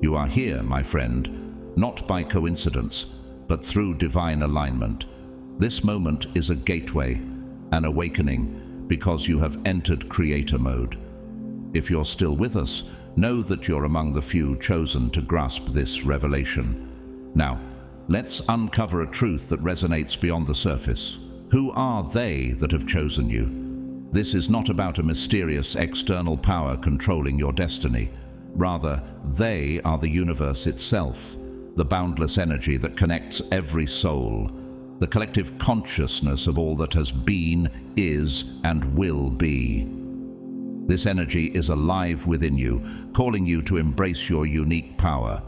You are here, my friend, not by coincidence, but through divine alignment. This moment is a gateway, an awakening, because you have entered creator mode. If you're still with us, know that you're among the few chosen to grasp this revelation. Now, let's uncover a truth that resonates beyond the surface. Who are they that have chosen you? This is not about a mysterious external power controlling your destiny. Rather, they are the universe itself, the boundless energy that connects every soul, the collective consciousness of all that has been, is, and will be. This energy is alive within you, calling you to embrace your unique power.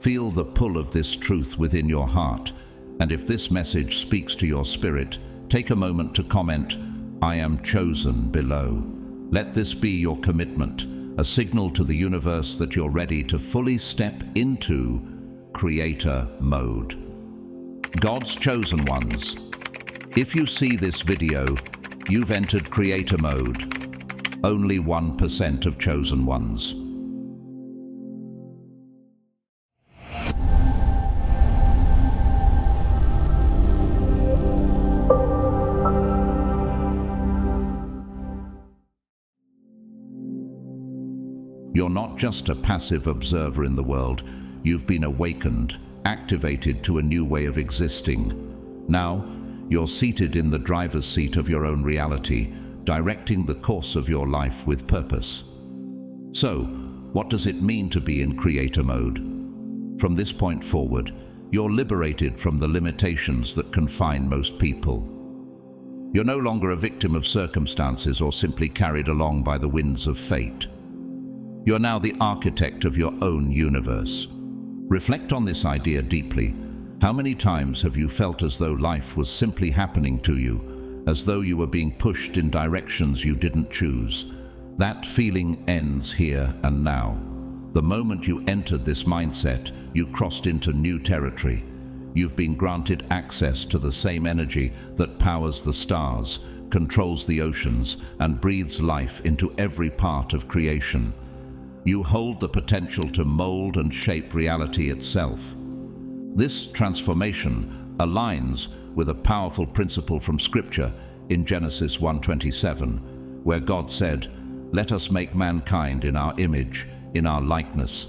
Feel the pull of this truth within your heart, and if this message speaks to your spirit, take a moment to comment, "I am chosen," below. Let this be your commitment, a signal to the universe that you're ready to fully step into creator mode. God's chosen ones. If you see this video, you've entered creator mode. Only 1% of chosen ones. You're not just a passive observer in the world. You've been awakened, activated to a new way of existing. Now, you're seated in the driver's seat of your own reality, directing the course of your life with purpose. So, what does it mean to be in creator mode? From this point forward, you're liberated from the limitations that confine most people. You're no longer a victim of circumstances or simply carried along by the winds of fate. You're now the architect of your own universe. Reflect on this idea deeply. How many times have you felt as though life was simply happening to you, as though you were being pushed in directions you didn't choose? That feeling ends here and now. The moment you entered this mindset, you crossed into new territory. You've been granted access to the same energy that powers the stars, controls the oceans, and breathes life into every part of creation. You hold the potential to mold and shape reality itself. This transformation aligns with a powerful principle from Scripture in Genesis 1:27, where God said, "Let us make mankind in our image, in our likeness."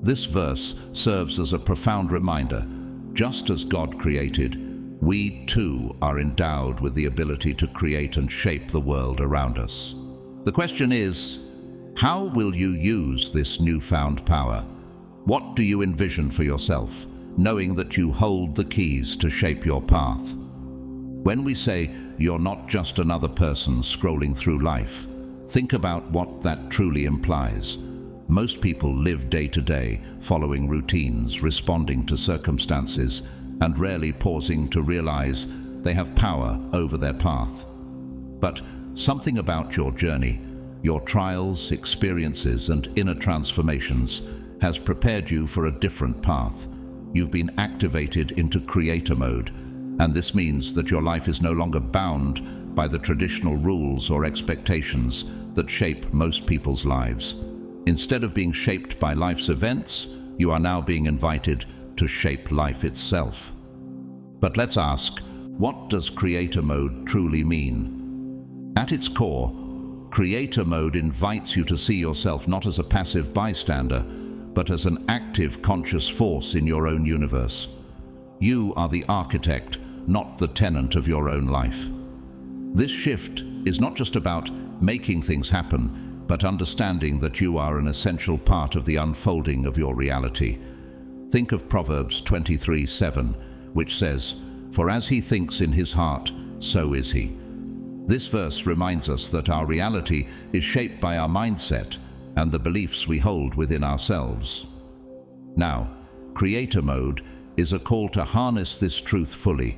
This verse serves as a profound reminder. Just as God created, we too are endowed with the ability to create and shape the world around us. The question is, how will you use this newfound power? What do you envision for yourself, knowing that you hold the keys to shape your path? When we say you're not just another person scrolling through life, think about what that truly implies. Most people live day to day, following routines, responding to circumstances, and rarely pausing to realize they have power over their path. But something about your journey, your trials, experiences, and inner transformations has prepared you for a different path. You've been activated into creator mode, and this means that your life is no longer bound by the traditional rules or expectations that shape most people's lives. Instead of being shaped by life's events, you are now being invited to shape life itself. But let's ask, what does creator mode truly mean? At its core, creator mode invites you to see yourself not as a passive bystander, but as an active, conscious force in your own universe. You are the architect, not the tenant of your own life. This shift is not just about making things happen, but understanding that you are an essential part of the unfolding of your reality. Think of Proverbs 23:7, which says, "For as he thinks in his heart, so is he." This verse reminds us that our reality is shaped by our mindset and the beliefs we hold within ourselves. Now, creator mode is a call to harness this truth fully,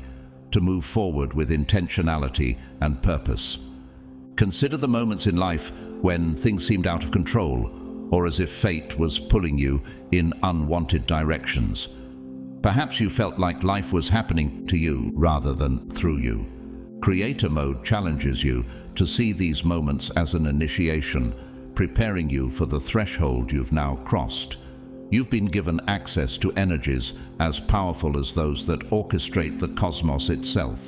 to move forward with intentionality and purpose. Consider the moments in life when things seemed out of control, or as if fate was pulling you in unwanted directions. Perhaps you felt like life was happening to you rather than through you. Creator mode challenges you to see these moments as an initiation, preparing you for the threshold you've now crossed. You've been given access to energies as powerful as those that orchestrate the cosmos itself.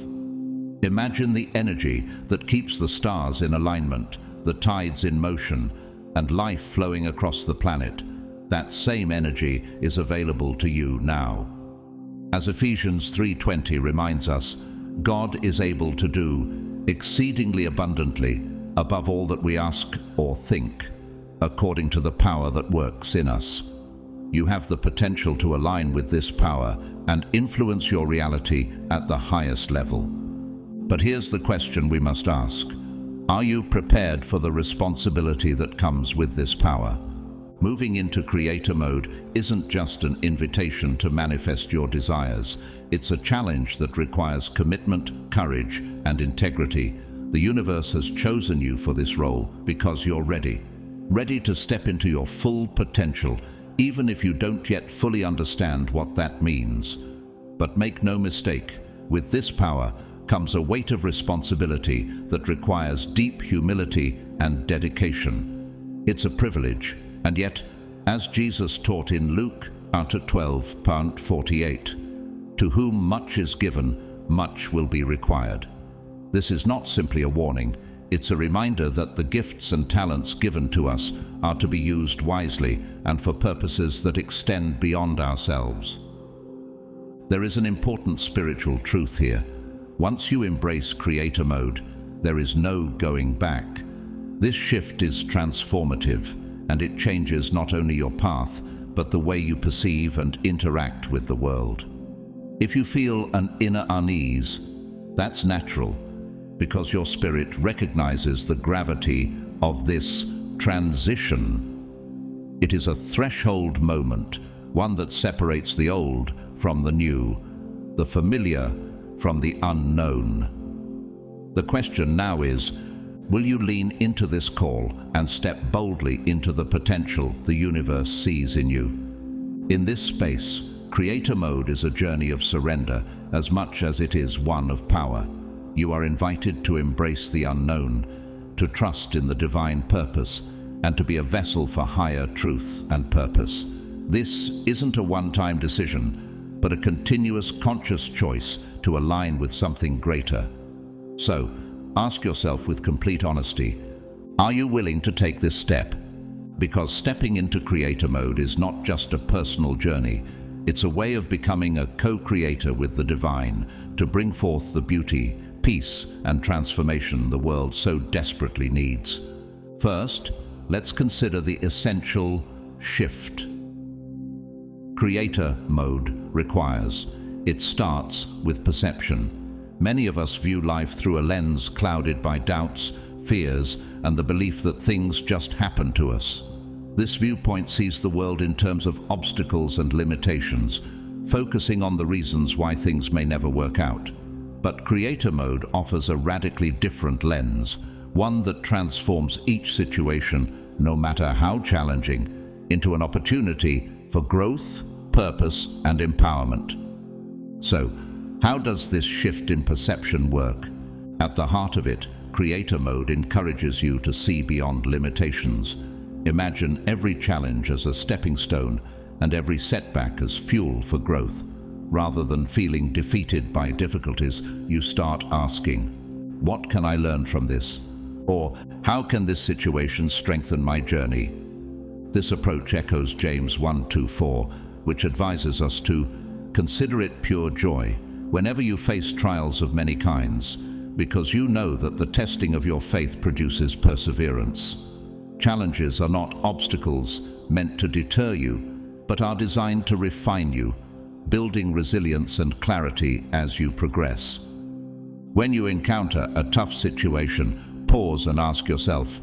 Imagine the energy that keeps the stars in alignment, the tides in motion, and life flowing across the planet. That same energy is available to you now. As Ephesians 3:20 reminds us, God is able to do exceedingly abundantly above all that we ask or think, according to the power that works in us. You have the potential to align with this power and influence your reality at the highest level. But here's the question we must ask. Are you prepared for the responsibility that comes with this power? Moving into creator mode isn't just an invitation to manifest your desires. It's a challenge that requires commitment, courage, and integrity. The universe has chosen you for this role because you're ready to step into your full potential, even if you don't yet fully understand what that means. But make no mistake, with this power comes a weight of responsibility that requires deep humility and dedication. It's a privilege, and yet, as Jesus taught in Luke chapter 12:48, to whom much is given, much will be required. This is not simply a warning, it's a reminder that the gifts and talents given to us are to be used wisely and for purposes that extend beyond ourselves. There is an important spiritual truth here. Once you embrace creator mode, there is no going back. This shift is transformative, and it changes not only your path, but the way you perceive and interact with the world. If you feel an inner unease, that's natural, because your spirit recognizes the gravity of this transition. It is a threshold moment, one that separates the old from the new, the familiar from the unknown. The question now is, will you lean into this call and step boldly into the potential the universe sees in you? In this space, creator mode is a journey of surrender as much as it is one of power. You are invited to embrace the unknown, to trust in the divine purpose, and to be a vessel for higher truth and purpose. This isn't a one-time decision, but a continuous conscious choice to align with something greater. So, ask yourself with complete honesty, are you willing to take this step? Because stepping into creator mode is not just a personal journey, it's a way of becoming a co-creator with the divine, to bring forth the beauty, peace, and transformation the world so desperately needs. First, let's consider the essential shift creator mode requires. It starts with perception. Many of us view life through a lens clouded by doubts, fears, and the belief that things just happen to us. This viewpoint sees the world in terms of obstacles and limitations, focusing on the reasons why things may never work out. But creator mode offers a radically different lens, one that transforms each situation, no matter how challenging, into an opportunity for growth, purpose, and empowerment. So, how does this shift in perception work? At the heart of it, creator mode encourages you to see beyond limitations. Imagine every challenge as a stepping stone and every setback as fuel for growth. Rather than feeling defeated by difficulties, you start asking, what can I learn from this? Or, how can this situation strengthen my journey? This approach echoes James 1:4, which advises us to consider it pure joy whenever you face trials of many kinds, because you know that the testing of your faith produces perseverance. Challenges are not obstacles meant to deter you, but are designed to refine you, building resilience and clarity as you progress. When you encounter a tough situation, pause and ask yourself,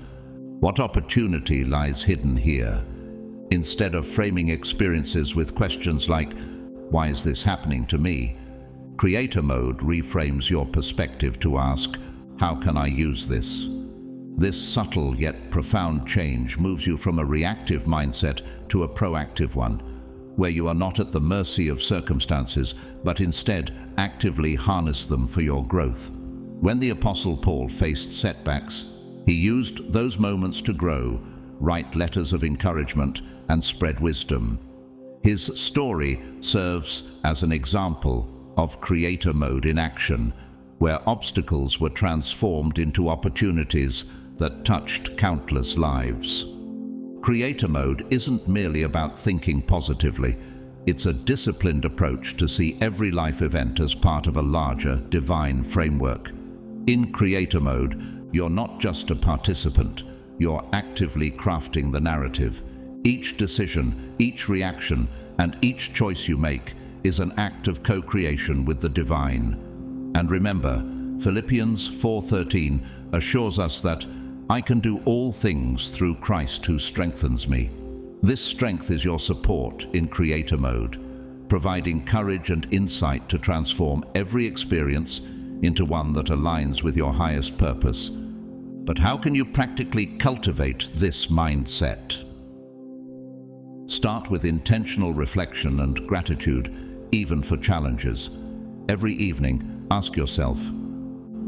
what opportunity lies hidden here? Instead of framing experiences with questions like, why is this happening to me? Creator mode reframes your perspective to ask, how can I use this? This subtle yet profound change moves you from a reactive mindset to a proactive one, where you are not at the mercy of circumstances, but instead actively harness them for your growth. When the Apostle Paul faced setbacks, he used those moments to grow, write letters of encouragement, and spread wisdom. His story serves as an example of creator mode in action, where obstacles were transformed into opportunities that touched countless lives. Creator mode isn't merely about thinking positively. It's a disciplined approach to see every life event as part of a larger, divine framework. In creator mode, you're not just a participant, you're actively crafting the narrative. Each decision, each reaction, and each choice you make is an act of co-creation with the divine. And remember, Philippians 4:13 assures us that I can do all things through Christ who strengthens me. This strength is your support in creator mode, providing courage and insight to transform every experience into one that aligns with your highest purpose. But how can you practically cultivate this mindset? Start with intentional reflection and gratitude, even for challenges. Every evening, ask yourself,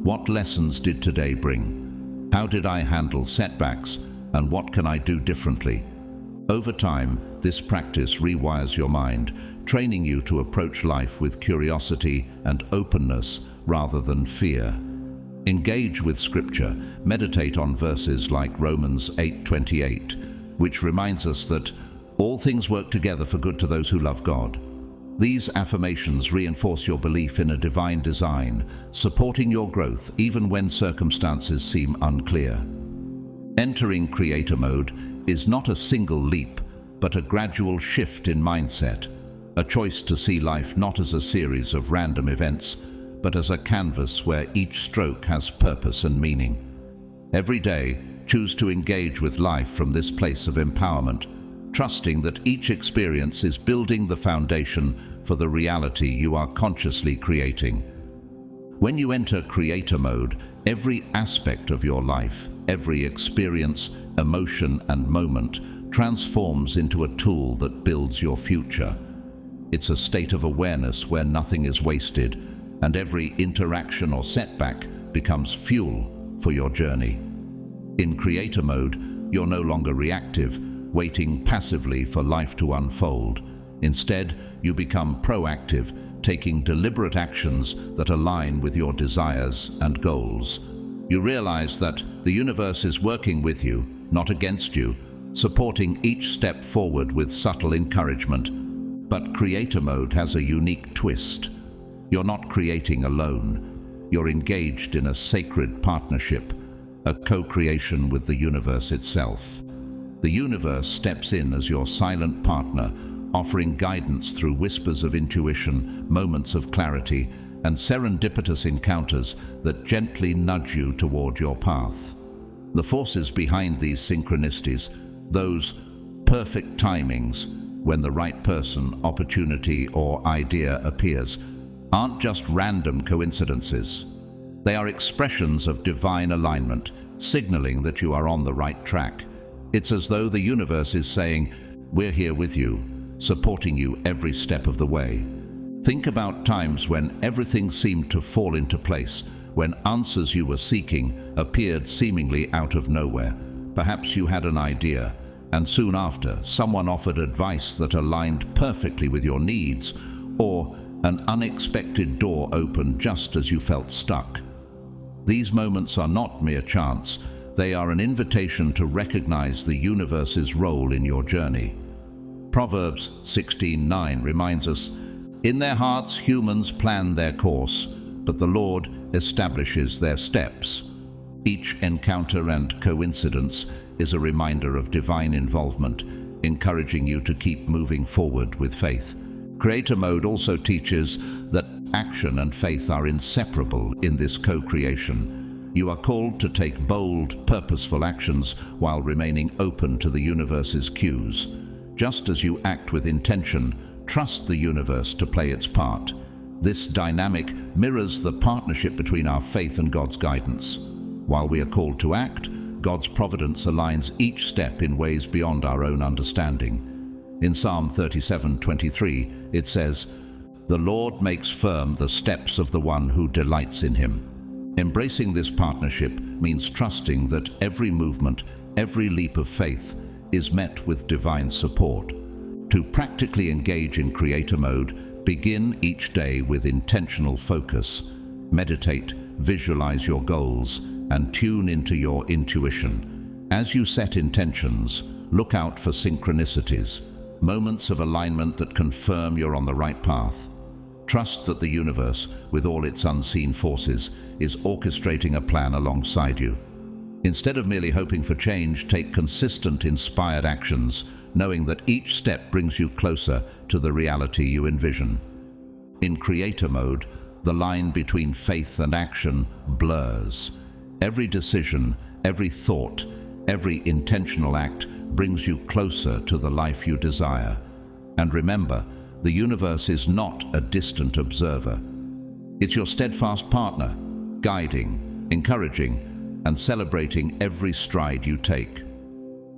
what lessons did today bring? How did I handle setbacks, and what can I do differently? Over time, this practice rewires your mind, training you to approach life with curiosity and openness rather than fear. Engage with Scripture. Meditate on verses like Romans 8:28, which reminds us that all things work together for good to those who love God. These affirmations reinforce your belief in a divine design, supporting your growth even when circumstances seem unclear. Entering creator mode is not a single leap, but a gradual shift in mindset, a choice to see life not as a series of random events, but as a canvas where each stroke has purpose and meaning. Every day, choose to engage with life from this place of empowerment, trusting that each experience is building the foundation for the reality you are consciously creating. When you enter creator mode, every aspect of your life, every experience, emotion, and moment transforms into a tool that builds your future. It's a state of awareness where nothing is wasted, and every interaction or setback becomes fuel for your journey. In creator mode, you're no longer reactive, waiting passively for life to unfold. Instead, you become proactive, taking deliberate actions that align with your desires and goals. You realize that the universe is working with you, not against you, supporting each step forward with subtle encouragement. But creator mode has a unique twist. You're not creating alone. You're engaged in a sacred partnership, a co-creation with the universe itself. The universe steps in as your silent partner, offering guidance through whispers of intuition, moments of clarity, and serendipitous encounters that gently nudge you toward your path. The forces behind these synchronicities, those perfect timings when the right person, opportunity, or idea appears, aren't just random coincidences. They are expressions of divine alignment, signaling that you are on the right track. It's as though the universe is saying, we're here with you, supporting you every step of the way. Think about times when everything seemed to fall into place, when answers you were seeking appeared seemingly out of nowhere. Perhaps you had an idea, and soon after, someone offered advice that aligned perfectly with your needs, or an unexpected door opened just as you felt stuck. These moments are not mere chance. They are an invitation to recognize the universe's role in your journey. Proverbs 16:9 reminds us, in their hearts humans plan their course, but the Lord establishes their steps. Each encounter and coincidence is a reminder of divine involvement, encouraging you to keep moving forward with faith. Creator mode also teaches that action and faith are inseparable in this co-creation. You are called to take bold, purposeful actions while remaining open to the universe's cues. Just as you act with intention, trust the universe to play its part. This dynamic mirrors the partnership between our faith and God's guidance. While we are called to act, God's providence aligns each step in ways beyond our own understanding. In Psalm 37:23, it says, "The Lord makes firm the steps of the one who delights in him." Embracing this partnership means trusting that every movement, every leap of faith is met with divine support. To practically engage in creator mode, begin each day with intentional focus. Meditate, visualize your goals, and tune into your intuition. As you set intentions, look out for synchronicities, moments of alignment that confirm you're on the right path. Trust that the universe, with all its unseen forces, is orchestrating a plan alongside you. Instead of merely hoping for change, take consistent, inspired actions, knowing that each step brings you closer to the reality you envision. In creator mode, the line between faith and action blurs. Every decision, every thought, every intentional act brings you closer to the life you desire. And remember, the universe is not a distant observer. It's your steadfast partner, guiding, encouraging, and celebrating every stride you take.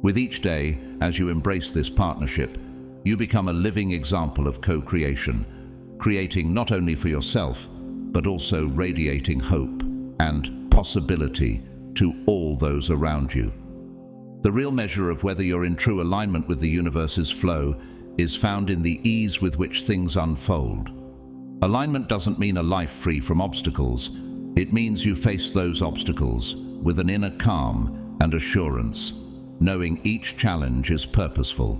With each day, as you embrace this partnership, you become a living example of co-creation, creating not only for yourself, but also radiating hope and possibility to all those around you. The real measure of whether you're in true alignment with the universe's flow is found in the ease with which things unfold. Alignment doesn't mean a life free from obstacles. It means you face those obstacles with an inner calm and assurance, knowing each challenge is purposeful.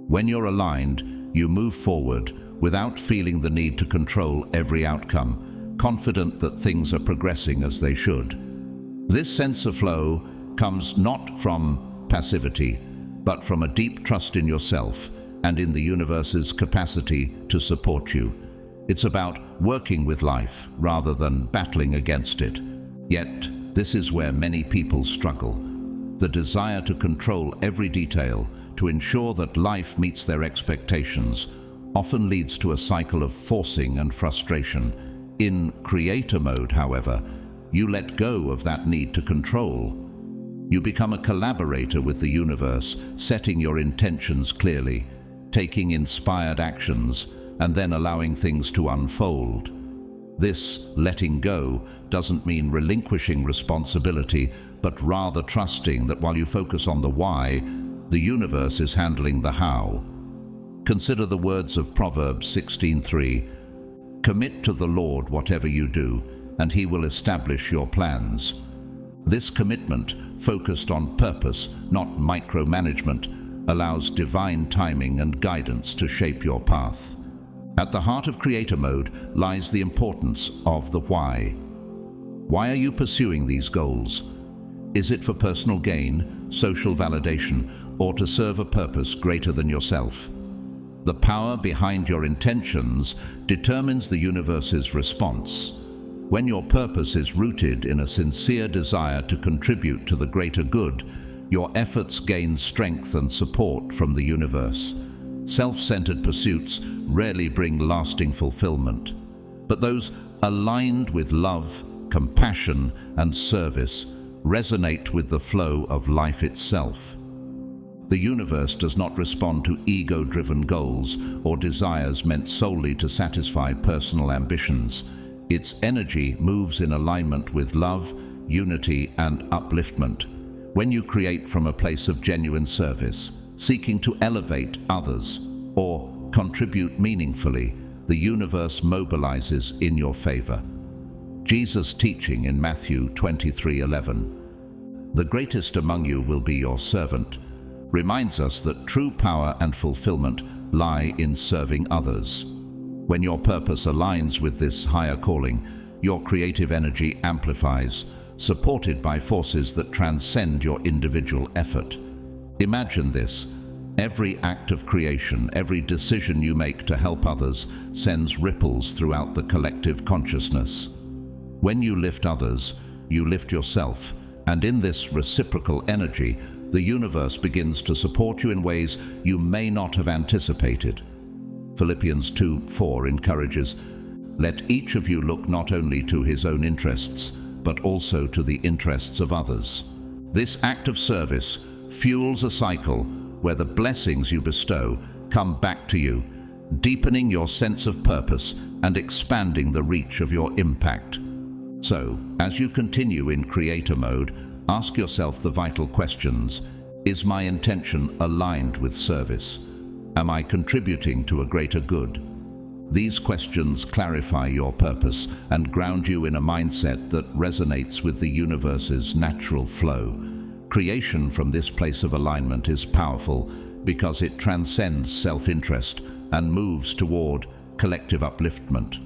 When you're aligned, you move forward without feeling the need to control every outcome, confident that things are progressing as they should. This sense of flow comes not from passivity, but from a deep trust in yourself and in the universe's capacity to support you. It's about working with life rather than battling against it. Yet, this is where many people struggle. The desire to control every detail, to ensure that life meets their expectations, often leads to a cycle of forcing and frustration. In creator mode, however, you let go of that need to control. You become a collaborator with the universe, setting your intentions clearly, taking inspired actions, and then allowing things to unfold. This letting go doesn't mean relinquishing responsibility, but rather trusting that while you focus on the why, the universe is handling the how. Consider the words of Proverbs 16:3. Commit to the Lord whatever you do, and He will establish your plans. This commitment, focused on purpose, not micromanagement, allows divine timing and guidance to shape your path. At the heart of creator mode lies the importance of the why. Why are you pursuing these goals? Is it for personal gain, social validation, or to serve a purpose greater than yourself? The power behind your intentions determines the universe's response. When your purpose is rooted in a sincere desire to contribute to the greater good, your efforts gain strength and support from the universe. Self-centered pursuits rarely bring lasting fulfillment, but those aligned with love, compassion, and service resonate with the flow of life itself. The universe does not respond to ego-driven goals or desires meant solely to satisfy personal ambitions. Its energy moves in alignment with love, unity, and upliftment. When you create from a place of genuine service, seeking to elevate others or contribute meaningfully, the universe mobilizes in your favor. Jesus' teaching in Matthew 23:11, "The greatest among you will be your servant," reminds us that true power and fulfillment lie in serving others. When your purpose aligns with this higher calling, your creative energy amplifies, supported by forces that transcend your individual effort. Imagine this. Every act of creation, every decision you make to help others sends ripples throughout the collective consciousness. When you lift others, you lift yourself, and in this reciprocal energy, the universe begins to support you in ways you may not have anticipated. Philippians 2:4 encourages, "Let each of you look not only to his own interests, but also to the interests of others." This act of service fuels a cycle where the blessings you bestow come back to you, deepening your sense of purpose and expanding the reach of your impact. So, as you continue in creator mode, ask yourself the vital questions. Is my intention aligned with service? Am I contributing to a greater good? These questions clarify your purpose and ground you in a mindset that resonates with the universe's natural flow. Creation from this place of alignment is powerful because it transcends self-interest and moves toward collective upliftment.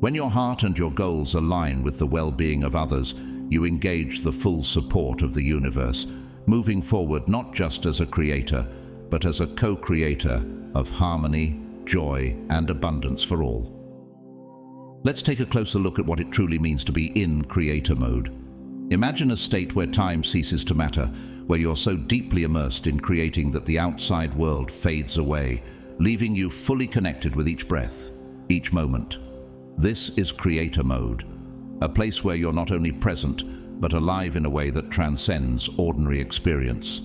When your heart and your goals align with the well-being of others, you engage the full support of the universe, moving forward not just as a creator, but as a co-creator of harmony, joy, and abundance for all. Let's take a closer look at what it truly means to be in creator mode. Imagine a state where time ceases to matter, where you're so deeply immersed in creating that the outside world fades away, leaving you fully connected with each breath, each moment. This is creator mode, a place where you're not only present, but alive in a way that transcends ordinary experience.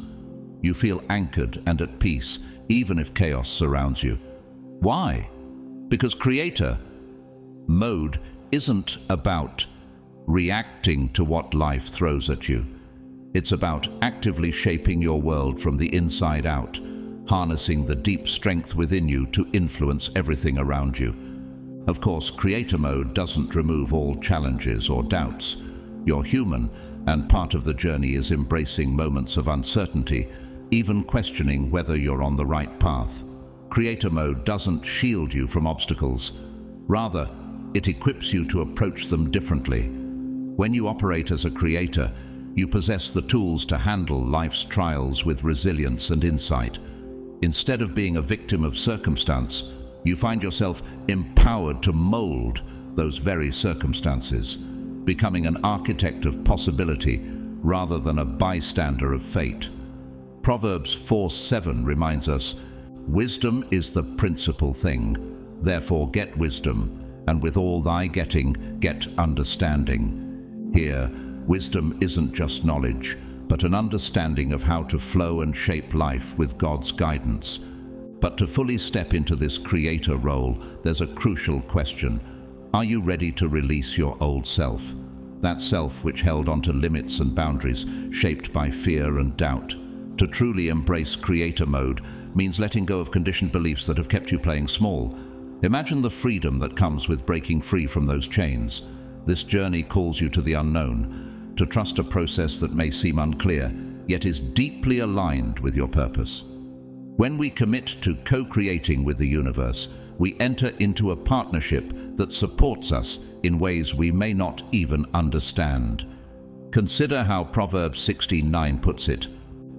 You feel anchored and at peace, even if chaos surrounds you. Why? Because creator mode isn't about reacting to what life throws at you. It's about actively shaping your world from the inside out, harnessing the deep strength within you to influence everything around you. Of course, creator mode doesn't remove all challenges or doubts. You're human, and part of the journey is embracing moments of uncertainty, even questioning whether you're on the right path. Creator mode doesn't shield you from obstacles. Rather, it equips you to approach them differently. When you operate as a creator, you possess the tools to handle life's trials with resilience and insight. Instead of being a victim of circumstance, you find yourself empowered to mold those very circumstances, becoming an architect of possibility rather than a bystander of fate. Proverbs 4:7 reminds us, "Wisdom is the principal thing. Therefore get wisdom, and with all thy getting, get understanding." Here, wisdom isn't just knowledge, but an understanding of how to flow and shape life with God's guidance. But to fully step into this creator role, there's a crucial question. Are you ready to release your old self? That self which held onto limits and boundaries, shaped by fear and doubt. To truly embrace creator mode means letting go of conditioned beliefs that have kept you playing small. Imagine the freedom that comes with breaking free from those chains. This journey calls you to the unknown, to trust a process that may seem unclear, yet is deeply aligned with your purpose. When we commit to co-creating with the universe, we enter into a partnership that supports us in ways we may not even understand. Consider how Proverbs 16:9 puts it,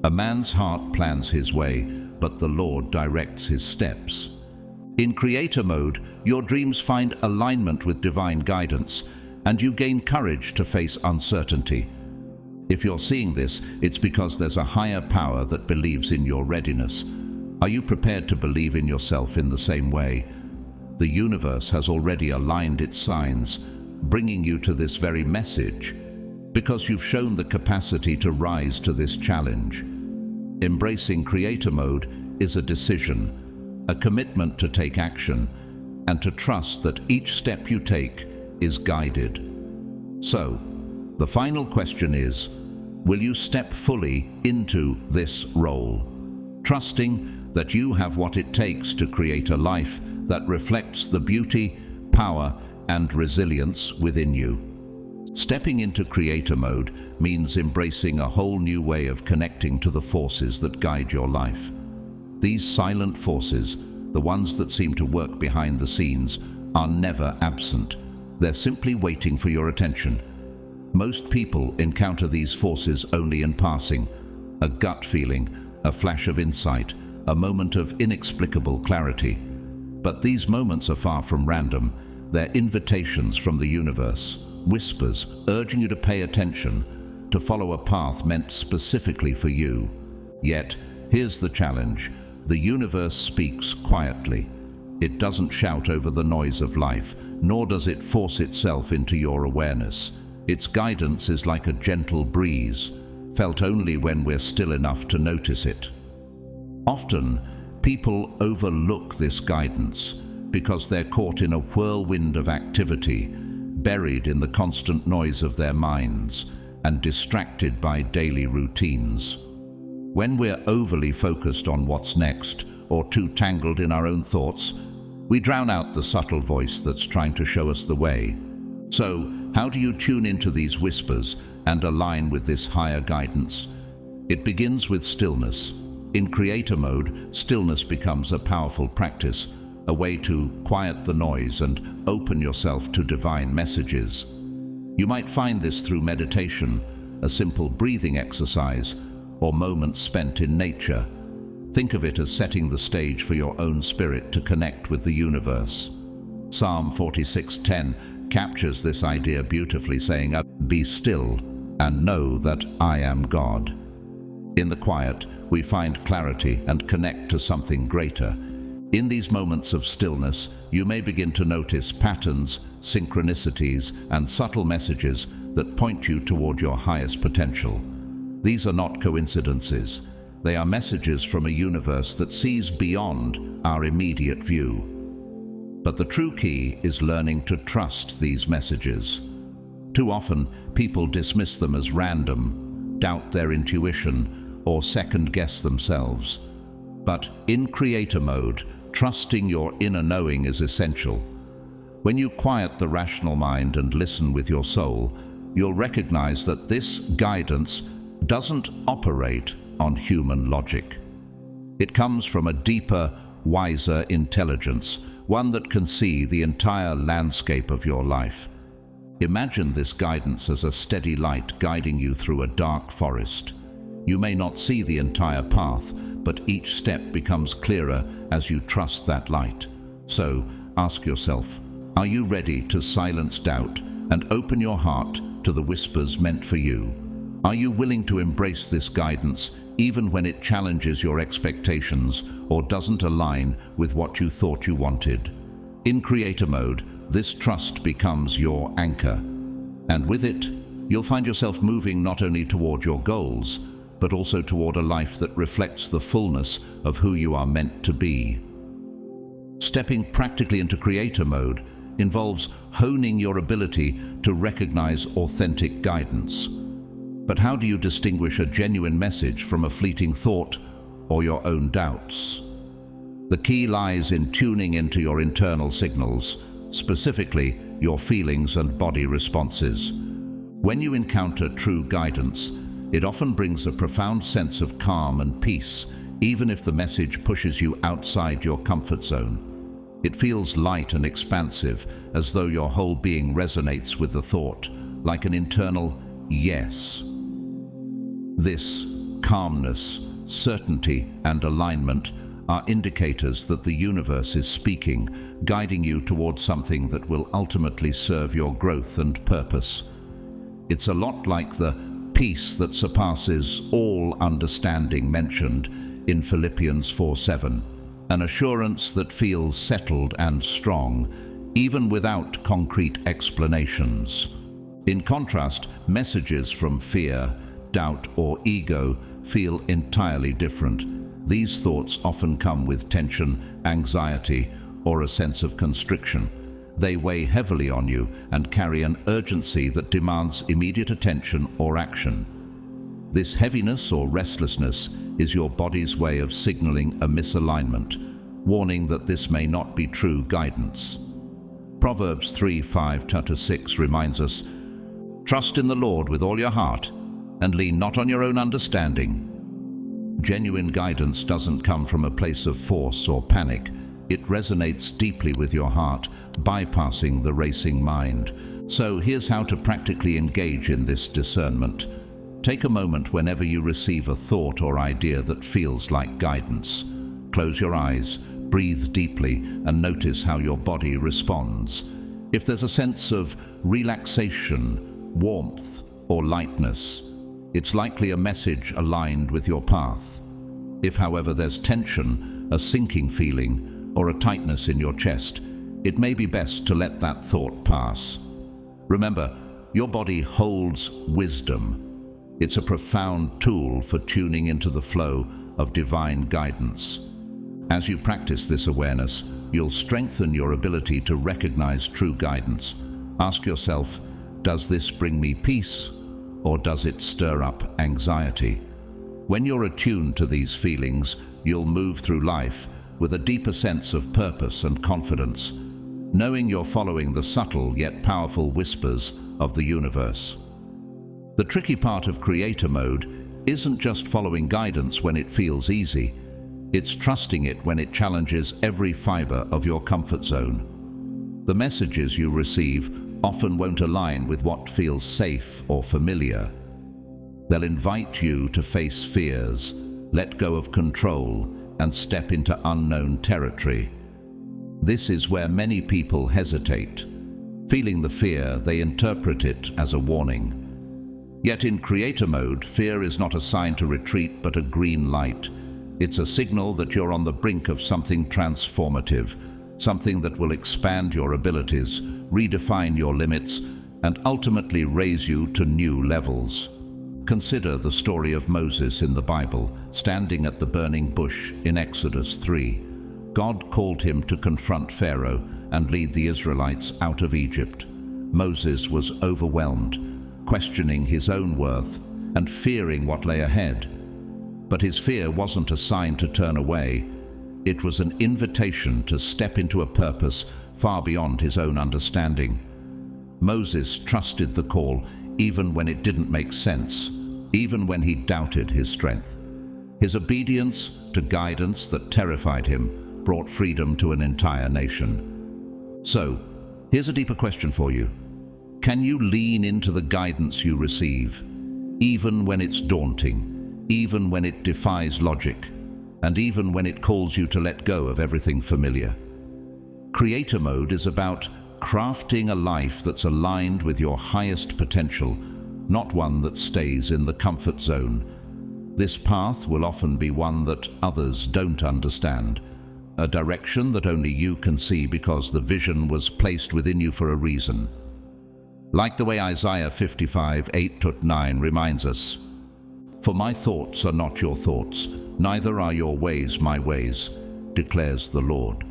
"A man's heart plans his way, but the Lord directs his steps." In creator mode, your dreams find alignment with divine guidance, and you gain courage to face uncertainty. If you're seeing this, it's because there's a higher power that believes in your readiness. Are you prepared to believe in yourself in the same way? The universe has already aligned its signs, bringing you to this very message, because you've shown the capacity to rise to this challenge. Embracing creator mode is a decision, a commitment to take action, and to trust that each step you take is guided. So, the final question is, will you step fully into this role, trusting that you have what it takes to create a life that reflects the beauty, power, and resilience within you? Stepping into creator mode means embracing a whole new way of connecting to the forces that guide your life. These silent forces, the ones that seem to work behind the scenes, are never absent. They're simply waiting for your attention. Most people encounter these forces only in passing, a gut feeling, a flash of insight, a moment of inexplicable clarity. But these moments are far from random. They're invitations from the universe, whispers urging you to pay attention, to follow a path meant specifically for you. Yet, here's the challenge. The universe speaks quietly. It doesn't shout over the noise of life, nor does it force itself into your awareness. Its guidance is like a gentle breeze, felt only when we're still enough to notice it. Often, people overlook this guidance because they're caught in a whirlwind of activity, buried in the constant noise of their minds, and distracted by daily routines. When we're overly focused on what's next, or too tangled in our own thoughts, we drown out the subtle voice that's trying to show us the way. So, how do you tune into these whispers and align with this higher guidance? It begins with stillness. In creator mode, stillness becomes a powerful practice, a way to quiet the noise and open yourself to divine messages. You might find this through meditation, a simple breathing exercise, or moments spent in nature. Think of it as setting the stage for your own spirit to connect with the universe. Psalm 46:10 captures this idea beautifully, saying, "Be still and know that I am God." In the quiet, we find clarity and connect to something greater. In these moments of stillness, you may begin to notice patterns, synchronicities, and subtle messages that point you toward your highest potential. These are not coincidences. They are messages from a universe that sees beyond our immediate view. But the true key is learning to trust these messages. Too often, people dismiss them as random, doubt their intuition, or second-guess themselves. But in creator mode, trusting your inner knowing is essential. When you quiet the rational mind and listen with your soul, you'll recognize that this guidance doesn't operate on human logic. It comes from a deeper, wiser intelligence, one that can see the entire landscape of your life. Imagine this guidance as a steady light guiding you through a dark forest. You may not see the entire path, but each step becomes clearer as you trust that light. So, ask yourself, are you ready to silence doubt and open your heart to the whispers meant for you? Are you willing to embrace this guidance even when it challenges your expectations or doesn't align with what you thought you wanted? In creator mode, this trust becomes your anchor. And with it, you'll find yourself moving not only toward your goals, but also toward a life that reflects the fullness of who you are meant to be. Stepping practically into creator mode involves honing your ability to recognize authentic guidance. But how do you distinguish a genuine message from a fleeting thought or your own doubts? The key lies in tuning into your internal signals, specifically your feelings and body responses. When you encounter true guidance, it often brings a profound sense of calm and peace, even if the message pushes you outside your comfort zone. It feels light and expansive, as though your whole being resonates with the thought, like an internal yes. This calmness, certainty, and alignment are indicators that the universe is speaking, guiding you towards something that will ultimately serve your growth and purpose. It's a lot like the peace that surpasses all understanding mentioned in Philippians 4:7, an assurance that feels settled and strong, even without concrete explanations. In contrast, messages from fear, doubt, or ego feel entirely different. These thoughts often come with tension, anxiety, or a sense of constriction. They weigh heavily on you and carry an urgency that demands immediate attention or action. This heaviness or restlessness is your body's way of signaling a misalignment, warning that this may not be true guidance. Proverbs 3:5-6 reminds us, "Trust in the Lord with all your heart, and lean not on your own understanding." Genuine guidance doesn't come from a place of force or panic. It resonates deeply with your heart, bypassing the racing mind. So here's how to practically engage in this discernment. Take a moment whenever you receive a thought or idea that feels like guidance. Close your eyes, breathe deeply, and notice how your body responds. If there's a sense of relaxation, warmth, or lightness, it's likely a message aligned with your path. If, however, there's tension, a sinking feeling, or a tightness in your chest, it may be best to let that thought pass. Remember, your body holds wisdom. It's a profound tool for tuning into the flow of divine guidance. As you practice this awareness, you'll strengthen your ability to recognize true guidance. Ask yourself, does this bring me peace, or does it stir up anxiety? When you're attuned to these feelings, you'll move through life with a deeper sense of purpose and confidence, knowing you're following the subtle yet powerful whispers of the universe. The tricky part of creator mode isn't just following guidance when it feels easy, it's trusting it when it challenges every fiber of your comfort zone. The messages you receive often won't align with what feels safe or familiar. They'll invite you to face fears, let go of control, and step into unknown territory. This is where many people hesitate. Feeling the fear, they interpret it as a warning. Yet in creator mode, fear is not a sign to retreat but a green light. It's a signal that you're on the brink of something transformative, something that will expand your abilities, redefine your limits, and ultimately raise you to new levels. Consider the story of Moses in the Bible, standing at the burning bush in Exodus 3. God called him to confront Pharaoh and lead the Israelites out of Egypt. Moses was overwhelmed, questioning his own worth and fearing what lay ahead. But his fear wasn't a sign to turn away. It was an invitation to step into a purpose far beyond his own understanding. Moses trusted the call even when it didn't make sense, even when he doubted his strength. His obedience to guidance that terrified him brought freedom to an entire nation. So, here's a deeper question for you. Can you lean into the guidance you receive, even when it's daunting, even when it defies logic, and even when it calls you to let go of everything familiar? Creator mode is about crafting a life that's aligned with your highest potential, not one that stays in the comfort zone. This path will often be one that others don't understand, a direction that only you can see because the vision was placed within you for a reason. Like the way Isaiah 55:8-9 reminds us, "For my thoughts are not your thoughts, neither are your ways my ways, declares the Lord."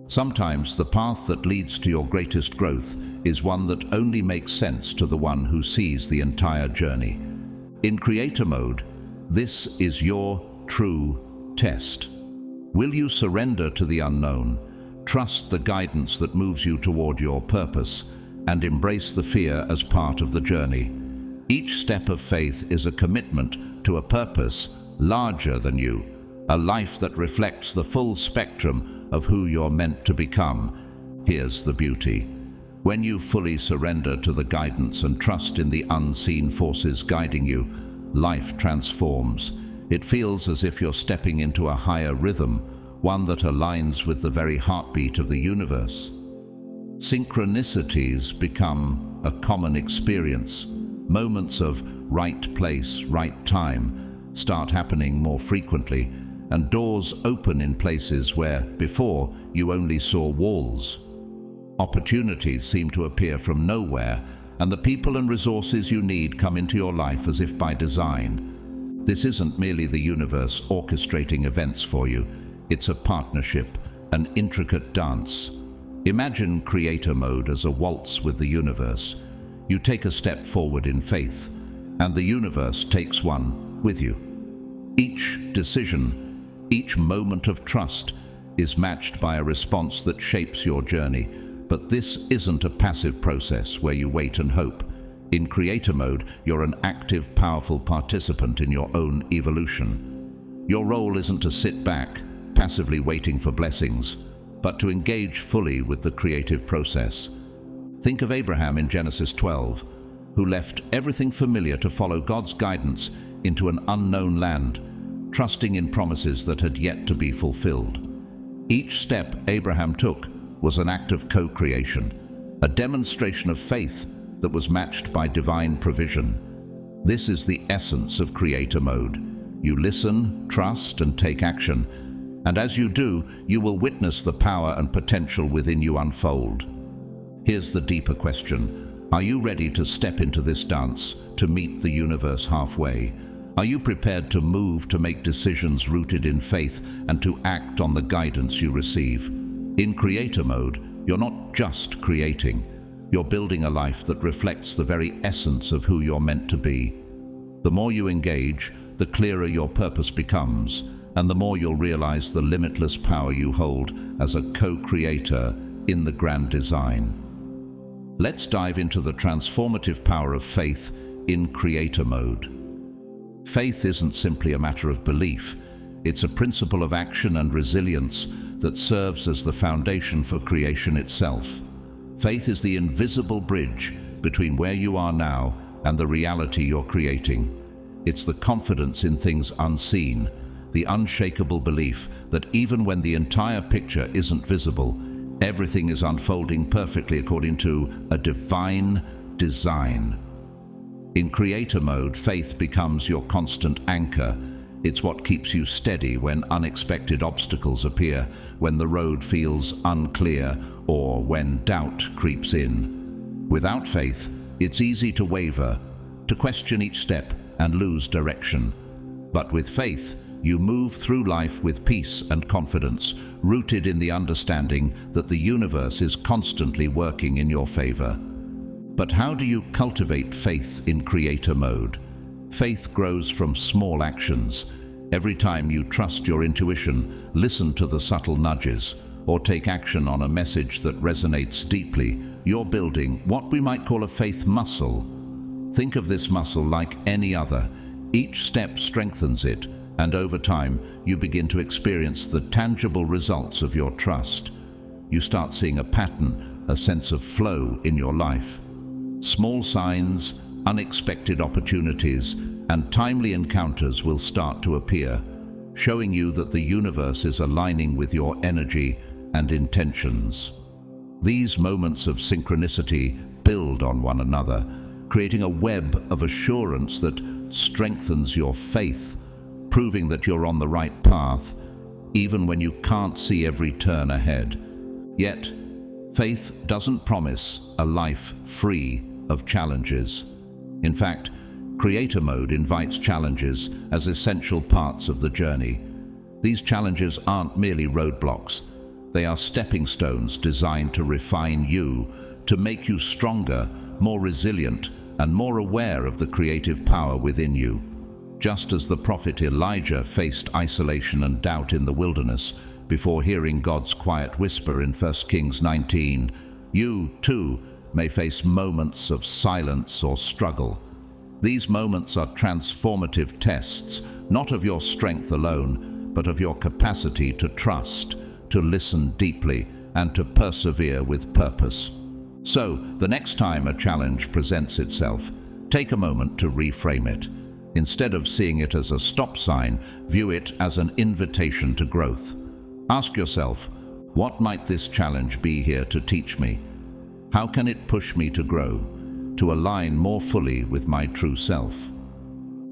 Sometimes the path that leads to your greatest growth is one that only makes sense to the one who sees the entire journey. In creator mode, this is your true test. Will you surrender to the unknown, trust the guidance that moves you toward your purpose, and embrace the fear as part of the journey? Each step of faith is a commitment to a purpose larger than you, a life that reflects the full spectrum of who you're meant to become. Here's the beauty. When you fully surrender to the guidance and trust in the unseen forces guiding you, life transforms. It feels as if you're stepping into a higher rhythm, one that aligns with the very heartbeat of the universe. Synchronicities become a common experience. Moments of right place, right time start happening more frequently, and doors open in places where before you only saw walls. Opportunities seem to appear from nowhere, and the people and resources you need come into your life as if by design. This isn't merely the universe orchestrating events for you, it's a partnership, an intricate dance. Imagine creator mode as a waltz with the universe. You take a step forward in faith, and the universe takes one with you. Each decision, each moment of trust is matched by a response that shapes your journey. But this isn't a passive process where you wait and hope. In creator mode, you're an active, powerful participant in your own evolution. Your role isn't to sit back, passively waiting for blessings, but to engage fully with the creative process. Think of Abraham in Genesis 12, who left everything familiar to follow God's guidance into an unknown land, trusting in promises that had yet to be fulfilled. Each step Abraham took was an act of co-creation, a demonstration of faith that was matched by divine provision. This is the essence of creator mode. You listen, trust, and take action, and as you do, you will witness the power and potential within you unfold. Here's the deeper question. Are you ready to step into this dance, to meet the universe halfway? Are you prepared to move, to make decisions rooted in faith, and to act on the guidance you receive? In creator mode, you're not just creating. You're building a life that reflects the very essence of who you're meant to be. The more you engage, the clearer your purpose becomes, and the more you'll realize the limitless power you hold as a co-creator in the grand design. Let's dive into the transformative power of faith in creator mode. Faith isn't simply a matter of belief. It's a principle of action and resilience that serves as the foundation for creation itself. Faith is the invisible bridge between where you are now and the reality you're creating. It's the confidence in things unseen, the unshakable belief that even when the entire picture isn't visible, everything is unfolding perfectly according to a divine design. In creator mode, faith becomes your constant anchor. It's what keeps you steady when unexpected obstacles appear, when the road feels unclear, or when doubt creeps in. Without faith, it's easy to waver, to question each step and lose direction. But with faith, you move through life with peace and confidence, rooted in the understanding that the universe is constantly working in your favor. But how do you cultivate faith in creator mode? Faith grows from small actions. Every time you trust your intuition, listen to the subtle nudges, or take action on a message that resonates deeply, you're building what we might call a faith muscle. Think of this muscle like any other. Each step strengthens it, and over time, you begin to experience the tangible results of your trust. You start seeing a pattern, a sense of flow in your life. Small signs, unexpected opportunities, and timely encounters will start to appear, showing you that the universe is aligning with your energy and intentions. These moments of synchronicity build on one another, creating a web of assurance that strengthens your faith, proving that you're on the right path, even when you can't see every turn ahead. Yet, faith doesn't promise a life free of challenges. In fact, creator mode invites challenges as essential parts of the journey. These challenges aren't merely roadblocks. They are stepping stones designed to refine you, to make you stronger, more resilient, and more aware of the creative power within you. Just as the prophet Elijah faced isolation and doubt in the wilderness before hearing God's quiet whisper in 1 Kings 19, you, too, may face moments of silence or struggle. These moments are transformative tests, not of your strength alone, but of your capacity to trust, to listen deeply, and to persevere with purpose. So, the next time a challenge presents itself, take a moment to reframe it. Instead of seeing it as a stop sign, view it as an invitation to growth. Ask yourself, what might this challenge be here to teach me? How can it push me to grow, to align more fully with my true self?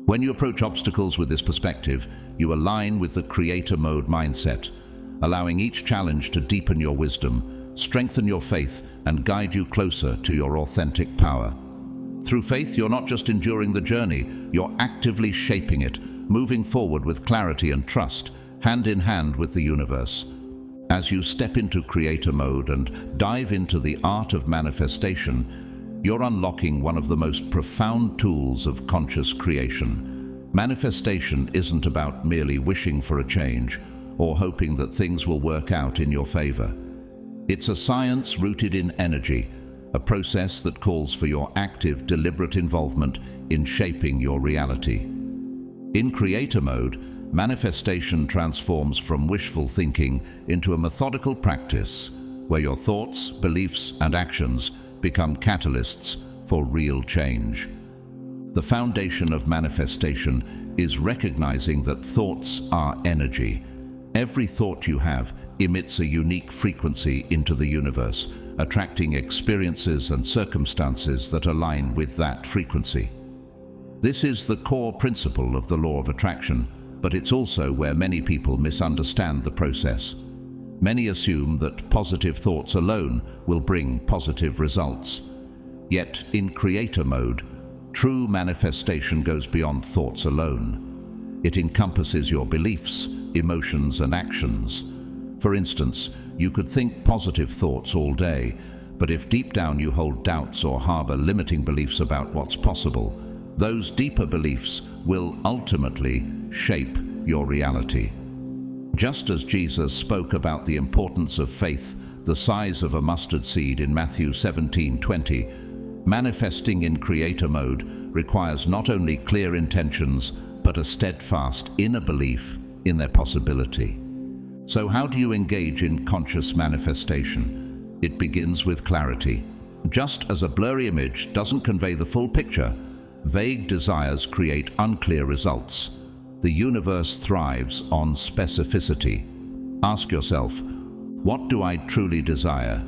When you approach obstacles with this perspective, you align with the creator mode mindset, allowing each challenge to deepen your wisdom, strengthen your faith, and guide you closer to your authentic power. Through faith, you're not just enduring the journey, you're actively shaping it, moving forward with clarity and trust, hand in hand with the universe. As you step into creator mode and dive into the art of manifestation, you're unlocking one of the most profound tools of conscious creation. Manifestation isn't about merely wishing for a change or hoping that things will work out in your favor. It's a science rooted in energy, a process that calls for your active, deliberate involvement in shaping your reality. In creator mode, manifestation transforms from wishful thinking into a methodical practice where your thoughts, beliefs, and actions become catalysts for real change. The foundation of manifestation is recognizing that thoughts are energy. Every thought you have emits a unique frequency into the universe, attracting experiences and circumstances that align with that frequency. This is the core principle of the law of attraction, but it's also where many people misunderstand the process. Many assume that positive thoughts alone will bring positive results. Yet, in creator mode, true manifestation goes beyond thoughts alone. It encompasses your beliefs, emotions, and actions. For instance, you could think positive thoughts all day, but if deep down you hold doubts or harbor limiting beliefs about what's possible, those deeper beliefs will ultimately shape your reality. Just as Jesus spoke about the importance of faith, the size of a mustard seed in Matthew 17:20, manifesting in creator mode requires not only clear intentions, but a steadfast inner belief in their possibility. So how do you engage in conscious manifestation? It begins with clarity. Just as a blurry image doesn't convey the full picture, vague desires create unclear results. The universe thrives on specificity. Ask yourself, what do I truly desire?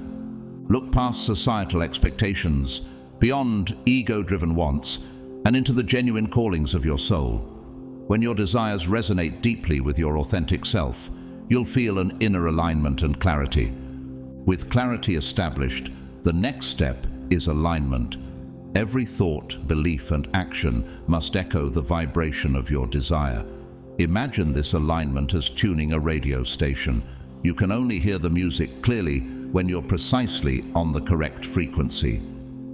Look past societal expectations, beyond ego-driven wants, and into the genuine callings of your soul. When your desires resonate deeply with your authentic self, you'll feel an inner alignment and clarity. With clarity established, the next step is alignment. Every thought, belief, and action must echo the vibration of your desire. Imagine this alignment as tuning a radio station. You can only hear the music clearly when you're precisely on the correct frequency.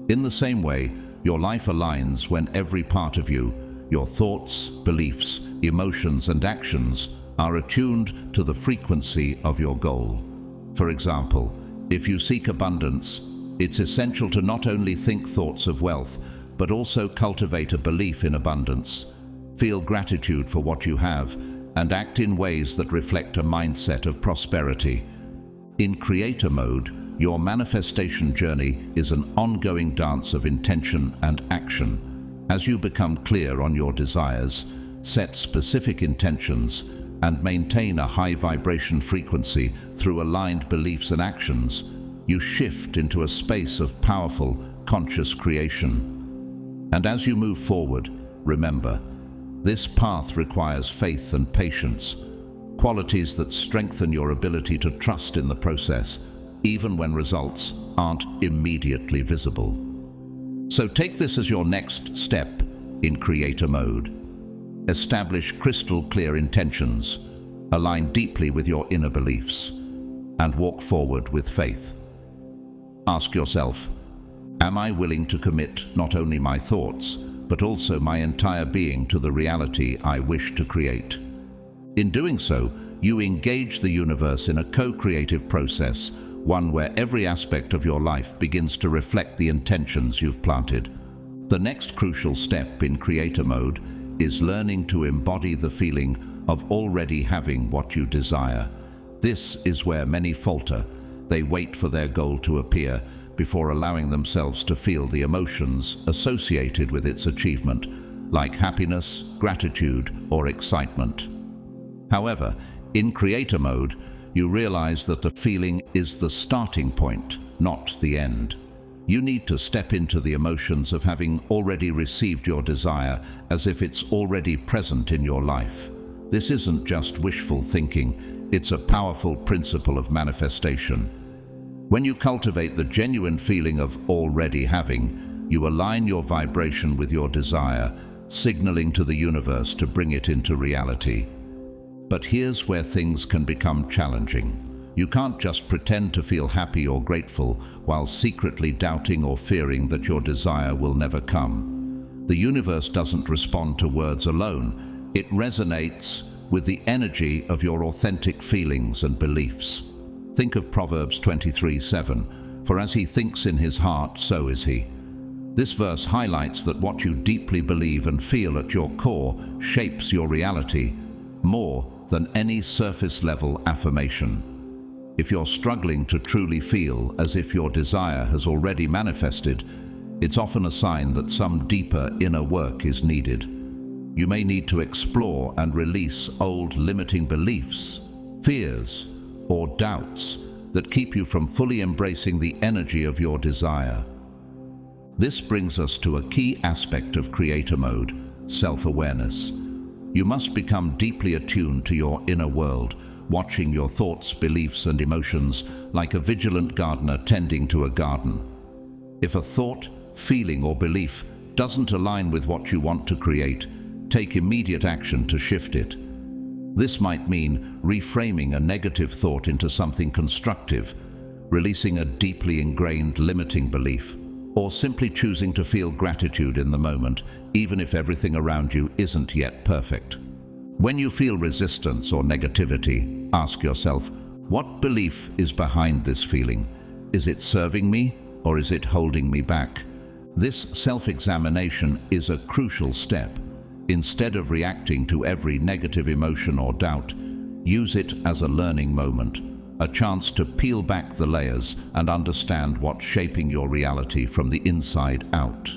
In the same way, your life aligns when every part of you, your thoughts, beliefs, emotions, and actions are attuned to the frequency of your goal. For example, if you seek abundance, it's essential to not only think thoughts of wealth, but also cultivate a belief in abundance. Feel gratitude for what you have, and act in ways that reflect a mindset of prosperity. In creator mode, your manifestation journey is an ongoing dance of intention and action. As you become clear on your desires, set specific intentions, and maintain a high vibration frequency through aligned beliefs and actions, you shift into a space of powerful, conscious creation. And as you move forward, remember, this path requires faith and patience, qualities that strengthen your ability to trust in the process, even when results aren't immediately visible. So take this as your next step in creator mode. Establish crystal clear intentions, align deeply with your inner beliefs, and walk forward with faith. Ask yourself, am I willing to commit not only my thoughts, but also my entire being to the reality I wish to create? In doing so, you engage the universe in a co-creative process, one where every aspect of your life begins to reflect the intentions you've planted. The next crucial step in creator mode is learning to embody the feeling of already having what you desire. This is where many falter. They wait for their goal to appear before allowing themselves to feel the emotions associated with its achievement, like happiness, gratitude, or excitement. However, in creator mode, you realize that the feeling is the starting point, not the end. You need to step into the emotions of having already received your desire as if it's already present in your life. This isn't just wishful thinking, it's a powerful principle of manifestation. When you cultivate the genuine feeling of already having, you align your vibration with your desire, signaling to the universe to bring it into reality. But here's where things can become challenging. You can't just pretend to feel happy or grateful while secretly doubting or fearing that your desire will never come. The universe doesn't respond to words alone. It resonates with the energy of your authentic feelings and beliefs. Think of Proverbs 23:7, "For as he thinks in his heart, so is he." This verse highlights that what you deeply believe and feel at your core shapes your reality more than any surface-level affirmation. If you're struggling to truly feel as if your desire has already manifested, it's often a sign that some deeper inner work is needed. You may need to explore and release old limiting beliefs, fears, or doubts that keep you from fully embracing the energy of your desire. This brings us to a key aspect of creator mode, self-awareness. You must become deeply attuned to your inner world, watching your thoughts, beliefs, and emotions like a vigilant gardener tending to a garden. If a thought, feeling, or belief doesn't align with what you want to create, take immediate action to shift it. This might mean reframing a negative thought into something constructive, releasing a deeply ingrained limiting belief, or simply choosing to feel gratitude in the moment, even if everything around you isn't yet perfect. When you feel resistance or negativity, ask yourself, what belief is behind this feeling? Is it serving me or is it holding me back? This self-examination is a crucial step. Instead of reacting to every negative emotion or doubt, use it as a learning moment, a chance to peel back the layers and understand what's shaping your reality from the inside out.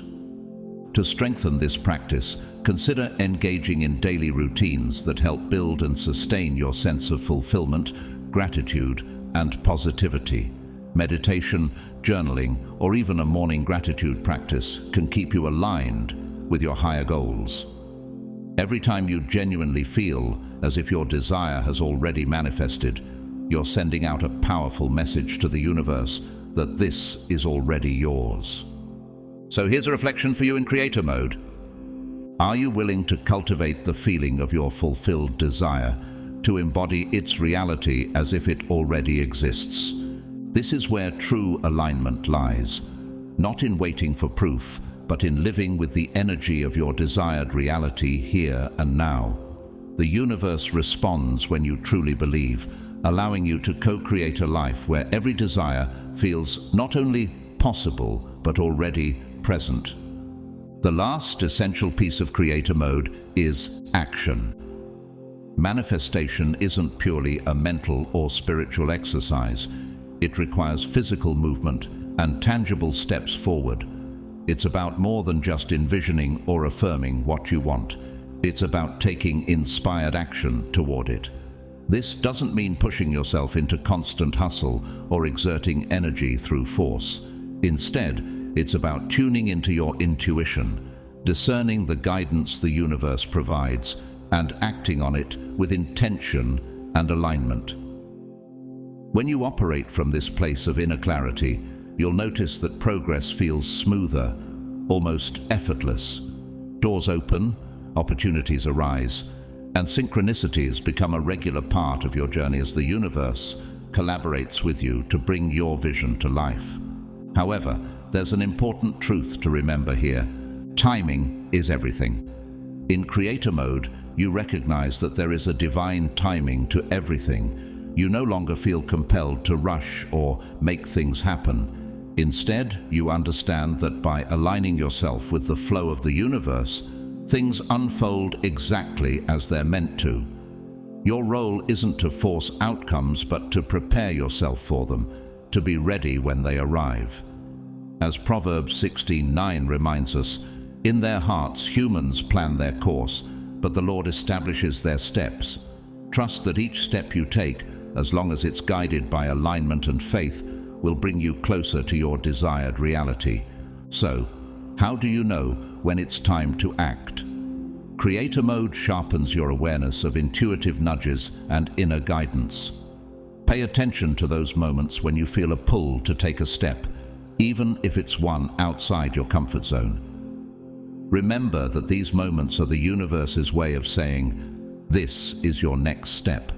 To strengthen this practice, consider engaging in daily routines that help build and sustain your sense of fulfillment, gratitude, and positivity. Meditation, journaling, or even a morning gratitude practice can keep you aligned with your higher goals. Every time you genuinely feel as if your desire has already manifested, you're sending out a powerful message to the universe that this is already yours. So here's a reflection for you in creator mode. Are you willing to cultivate the feeling of your fulfilled desire, to embody its reality as if it already exists? This is where true alignment lies, not in waiting for proof, but in living with the energy of your desired reality here and now. The universe responds when you truly believe, allowing you to co-create a life where every desire feels not only possible, but already present. The last essential piece of creator mode is action. Manifestation isn't purely a mental or spiritual exercise. It requires physical movement and tangible steps forward. It's about more than just envisioning or affirming what you want. It's about taking inspired action toward it. This doesn't mean pushing yourself into constant hustle or exerting energy through force. Instead, it's about tuning into your intuition, discerning the guidance the universe provides, and acting on it with intention and alignment. When you operate from this place of inner clarity, you'll notice that progress feels smoother, almost effortless. Doors open, opportunities arise, and synchronicities become a regular part of your journey as the universe collaborates with you to bring your vision to life. However, there's an important truth to remember here. Timing is everything. In creator mode, you recognize that there is a divine timing to everything. You no longer feel compelled to rush or make things happen. Instead, you understand that by aligning yourself with the flow of the universe, things unfold exactly as they're meant to. Your role isn't to force outcomes, but to prepare yourself for them, to be ready when they arrive. As Proverbs 16:9 reminds us, in their hearts humans plan their course, but the Lord establishes their steps. Trust that each step you take, as long as it's guided by alignment and faith, will bring you closer to your desired reality. So, how do you know when it's time to act? Creator mode sharpens your awareness of intuitive nudges and inner guidance. Pay attention to those moments when you feel a pull to take a step, even if it's one outside your comfort zone. Remember that these moments are the universe's way of saying, this is your next step.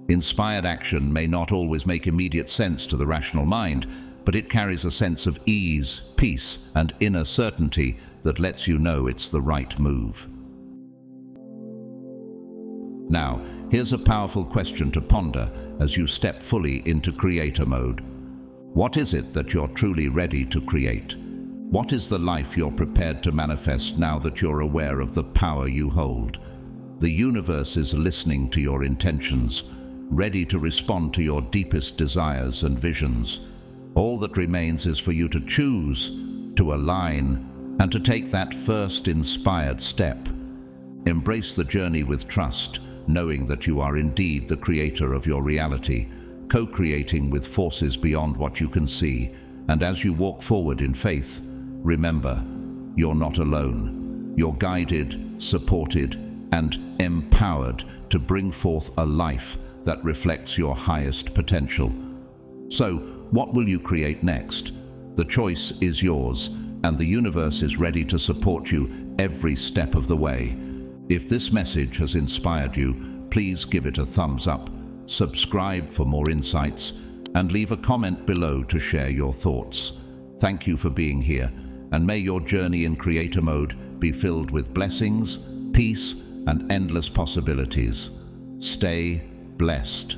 Inspired action may not always make immediate sense to the rational mind, but it carries a sense of ease, peace, and inner certainty that lets you know it's the right move. Now, here's a powerful question to ponder as you step fully into creator mode. What is it that you're truly ready to create? What is the life you're prepared to manifest now that you're aware of the power you hold? The universe is listening to your intentions, ready to respond to your deepest desires and visions. All that remains is for you to choose, to align, and to take that first inspired step. Embrace the journey with trust, knowing that you are indeed the creator of your reality, co-creating with forces beyond what you can see. And as you walk forward in faith, remember, you're not alone. You're guided, supported, and empowered to bring forth a life that reflects your highest potential. So, what will you create next? The choice is yours, and the universe is ready to support you every step of the way. If this message has inspired you, please give it a thumbs up, subscribe for more insights, and leave a comment below to share your thoughts. Thank you for being here, and may your journey in creator mode be filled with blessings, peace, and endless possibilities. Stay blessed,